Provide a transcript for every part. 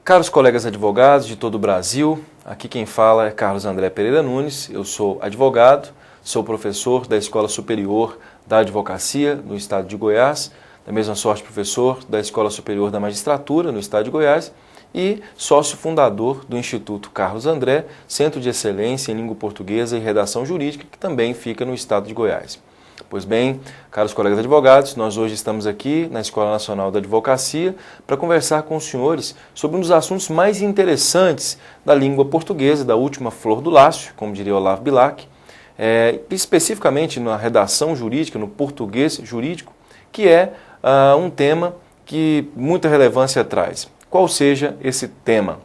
Caros colegas advogados de todo o Brasil, aqui quem fala é Carlos André Pereira Nunes, eu sou advogado, sou professor da Escola Superior da Advocacia no estado de Goiás, da mesma sorte professor da Escola Superior da Magistratura no estado de Goiás e sócio fundador do Instituto Carlos André, Centro de Excelência em Língua Portuguesa e Redação Jurídica, que também fica no estado de Goiás. Pois bem, caros colegas advogados, nós hoje estamos aqui na Escola Nacional da Advocacia para conversar com os senhores sobre um dos assuntos mais interessantes da língua portuguesa, da última flor do lácio, como diria Olavo Bilac, especificamente na redação jurídica, no português jurídico, que é um tema que muita relevância traz. Qual seja esse tema?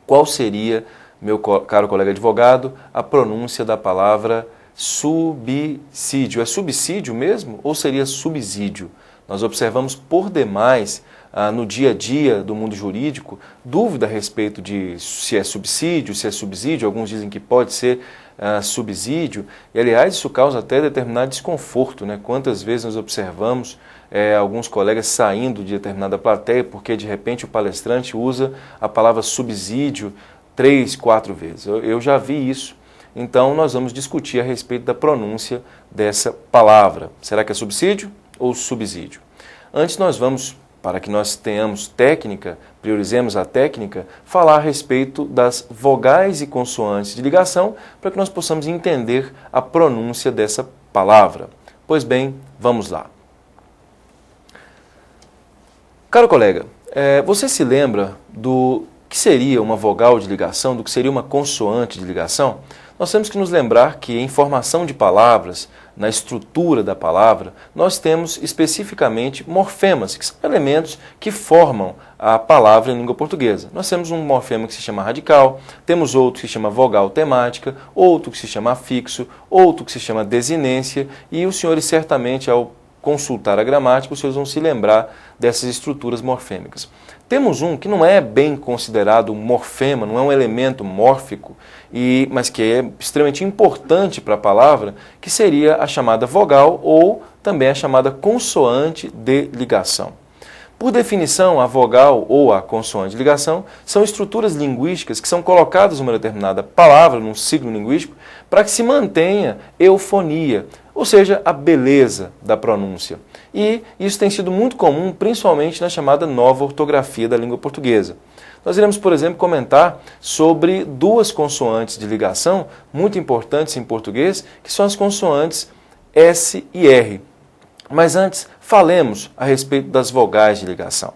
Qual seria, meu caro colega advogado, a pronúncia da palavra subsídio? É subsídio mesmo ou seria subsídio? Nós observamos por demais no dia a dia do mundo jurídico dúvida a respeito de se é subsídio, alguns dizem que pode ser subsídio, e aliás isso causa até determinado desconforto, né? Quantas vezes nós observamos alguns colegas saindo de determinada plateia porque de repente o palestrante usa a palavra subsídio 3, 4 vezes. Eu já vi isso. Então, nós vamos discutir a respeito da pronúncia dessa palavra. Será que é subsídio ou subsídio? Antes, nós vamos, para que nós tenhamos técnica, priorizemos a técnica, falar a respeito das vogais e consoantes de ligação, para que nós possamos entender a pronúncia dessa palavra. Pois bem, vamos lá. Caro colega, você se lembra do que seria uma vogal de ligação, do que seria uma consoante de ligação? Nós temos que nos lembrar que em formação de palavras, na estrutura da palavra, nós temos especificamente morfemas, que são elementos que formam a palavra em língua portuguesa. Nós temos um morfema que se chama radical, temos outro que se chama vogal temática, outro que se chama afixo, outro que se chama desinência, e os senhores certamente, ao consultar a gramática, os senhores vão se lembrar dessas estruturas morfêmicas. Temos um que não é bem considerado um morfema, não é um elemento mórfico, mas que é extremamente importante para a palavra, que seria a chamada vogal ou também a chamada consoante de ligação. Por definição, a vogal ou a consoante de ligação são estruturas linguísticas que são colocadas numa determinada palavra, num ciclo linguístico, para que se mantenha eufonia, ou seja, a beleza da pronúncia. E isso tem sido muito comum, principalmente na chamada nova ortografia da língua portuguesa. Nós iremos, por exemplo, comentar sobre duas consoantes de ligação muito importantes em português, que são as consoantes S e R. Mas antes, falemos a respeito das vogais de ligação.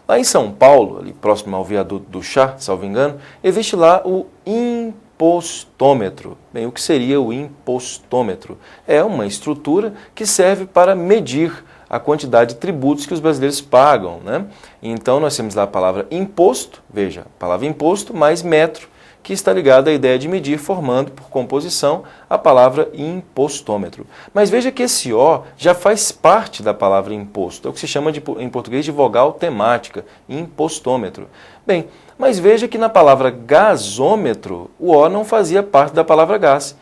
Lá em São Paulo, ali próximo ao viaduto do Chá, salvo engano, existe lá o impostômetro. Bem, o que seria o impostômetro? É uma estrutura que serve para medir a quantidade de tributos que os brasileiros pagam, né? Então, nós temos lá a palavra imposto, veja, a palavra imposto mais metro, que está ligada à ideia de medir, formando por composição a palavra impostômetro. Mas veja que esse O já faz parte da palavra imposto, é o que se chama em português de vogal temática, impostômetro. Bem, mas veja que na palavra gasômetro, o O não fazia parte da palavra gás.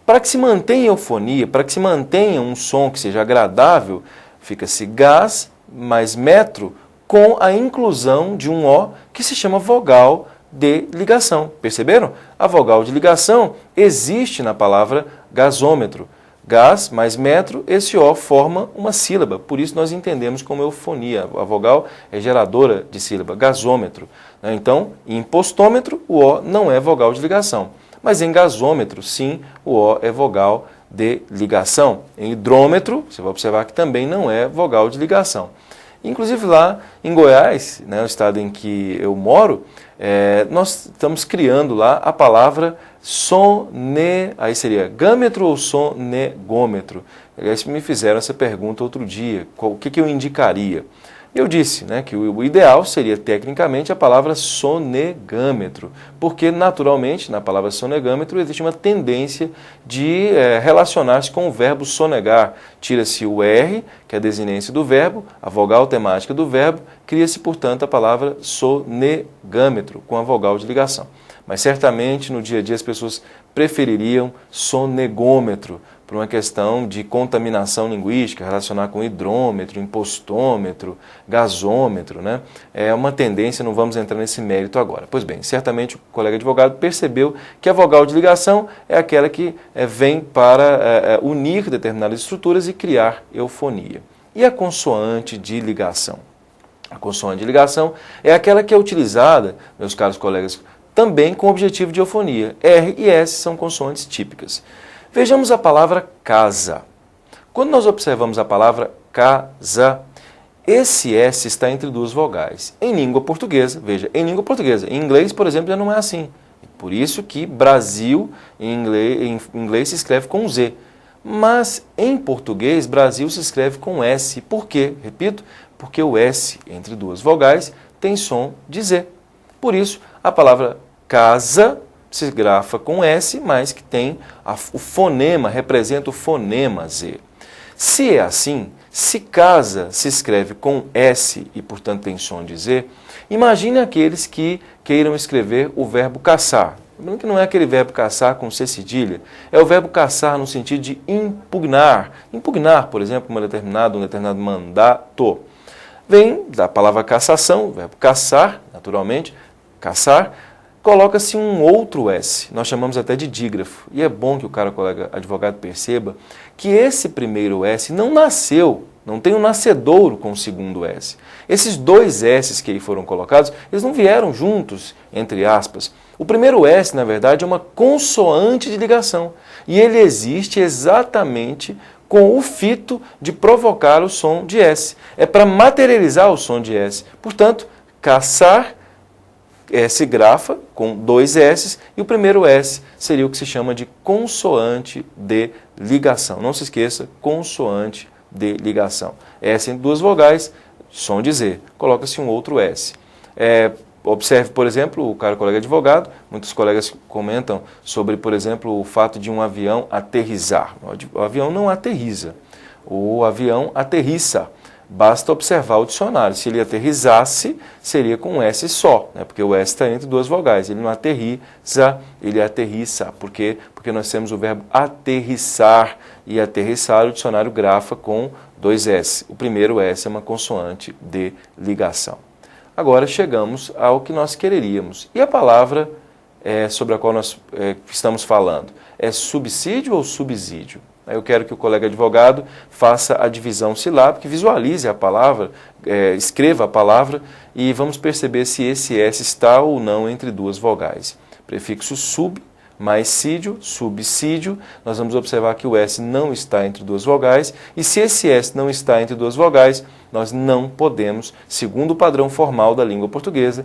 Para que se mantenha eufonia, para que se mantenha um som que seja agradável, fica-se gás mais metro com a inclusão de um O que se chama vogal de ligação. Perceberam? A vogal de ligação existe na palavra gasômetro. Gás mais metro, esse O forma uma sílaba, por isso nós entendemos como eufonia. A vogal é geradora de sílaba, gasômetro. Então, em impostômetro, o O não é vogal de ligação. Mas em gasômetro, sim, o O é vogal de ligação. Em hidrômetro, você vai observar que também não é vogal de ligação. Inclusive lá em Goiás, né, o estado em que eu moro, nós estamos criando lá a palavra aí seria gâmetro ou sonegômetro. Aliás, me fizeram essa pergunta outro dia, o que eu indicaria? Eu disse, né, que o ideal seria tecnicamente a palavra sonegâmetro, porque naturalmente na palavra sonegâmetro existe uma tendência de relacionar-se com o verbo sonegar. Tira-se o R, que é a desinência do verbo, a vogal temática do verbo, cria-se, portanto, a palavra sonegâmetro, com a vogal de ligação. Mas certamente no dia a dia as pessoas prefeririam sonegômetro, por uma questão de contaminação linguística, relacionar com hidrômetro, impostômetro, gasômetro, né? É uma tendência, não vamos entrar nesse mérito agora. Pois bem, certamente o colega advogado percebeu que a vogal de ligação é aquela que vem para unir determinadas estruturas e criar eufonia. E a consoante de ligação? A consoante de ligação é aquela que é utilizada, meus caros colegas, também com o objetivo de eufonia. R e S são consoantes típicas. Vejamos a palavra casa. Quando nós observamos a palavra casa, esse S está entre duas vogais. Em língua portuguesa, veja, em língua portuguesa. Em inglês, por exemplo, já não é assim. Por isso que Brasil, em inglês se escreve com Z. Mas em português, Brasil se escreve com S. Por quê? Repito, porque o S entre duas vogais tem som de Z. Por isso, a palavra casa se grafa com S, mas que tem o fonema, representa o fonema Z. Se é assim, se casa se escreve com S e, portanto, tem som de Z, imagine aqueles que queiram escrever o verbo caçar. Lembrando que não é aquele verbo caçar com C cedilha, é o verbo caçar no sentido de impugnar. Impugnar, por exemplo, um determinado mandato. Vem da palavra cassação, o verbo caçar, naturalmente, caçar, coloca-se um outro S, nós chamamos até de dígrafo. E é bom que o colega advogado perceba que esse primeiro S não nasceu, não tem um nascedouro com o segundo S. Esses dois S's que aí foram colocados, eles não vieram juntos, entre aspas. O primeiro S, na verdade, é uma consoante de ligação. E ele existe exatamente com o fito de provocar o som de S. É para materializar o som de S. Portanto, caçar se grafa com dois S e o primeiro S seria o que se chama de consoante de ligação. Não se esqueça, consoante de ligação. S entre duas vogais, som de Z. Coloca-se um outro S. Observe, por exemplo, o colega advogado, muitos colegas comentam sobre, por exemplo, o fato de um avião aterrissar. O avião não aterrissa, o avião aterrissa. Basta observar o dicionário. Se ele aterrissasse, seria com um S só, né? Porque o S está entre duas vogais. Ele não aterrissa, ele aterrissa. Por quê? Porque nós temos o verbo aterrissar. E aterrissar, o dicionário grafa com dois S. O primeiro S é uma consoante de ligação. Agora chegamos ao que nós quereríamos. E a palavra sobre a qual nós estamos falando? É subsídio ou subsídio? Eu quero que o colega advogado faça a divisão silábica, visualize a palavra, escreva a palavra e vamos perceber se esse S está ou não entre duas vogais. Prefixo sub mais sídio, subsídio, nós vamos observar que o S não está entre duas vogais e se esse S não está entre duas vogais, nós não podemos, segundo o padrão formal da língua portuguesa,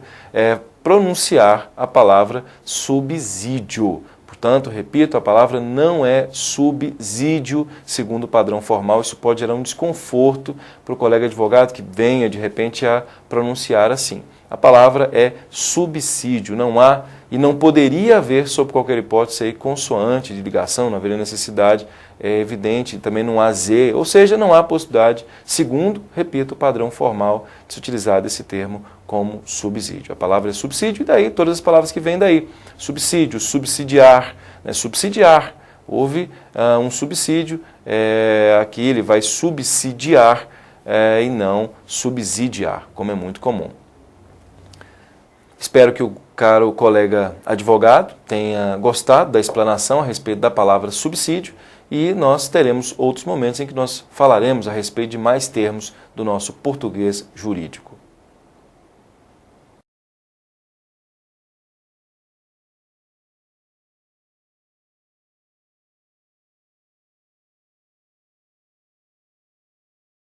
pronunciar a palavra subsídio. Portanto, repito, a palavra não é subsídio, segundo o padrão formal. Isso pode gerar um desconforto para o colega advogado que venha, de repente, a pronunciar assim. A palavra é subsídio, não há e não poderia haver, sob qualquer hipótese, aí, consoante de ligação, não haveria necessidade, é evidente, também não há Z, ou seja, não há possibilidade, segundo, repito, o padrão formal de se utilizar esse termo como subsídio. A palavra é subsídio e daí todas as palavras que vêm daí. Subsídio, subsidiar, né? Subsidiar. Houve um subsídio, aqui ele vai subsidiar e não subsidiar, como é muito comum. Espero que o caro colega advogado tenha gostado da explanação a respeito da palavra subsídio e nós teremos outros momentos em que nós falaremos a respeito de mais termos do nosso português jurídico.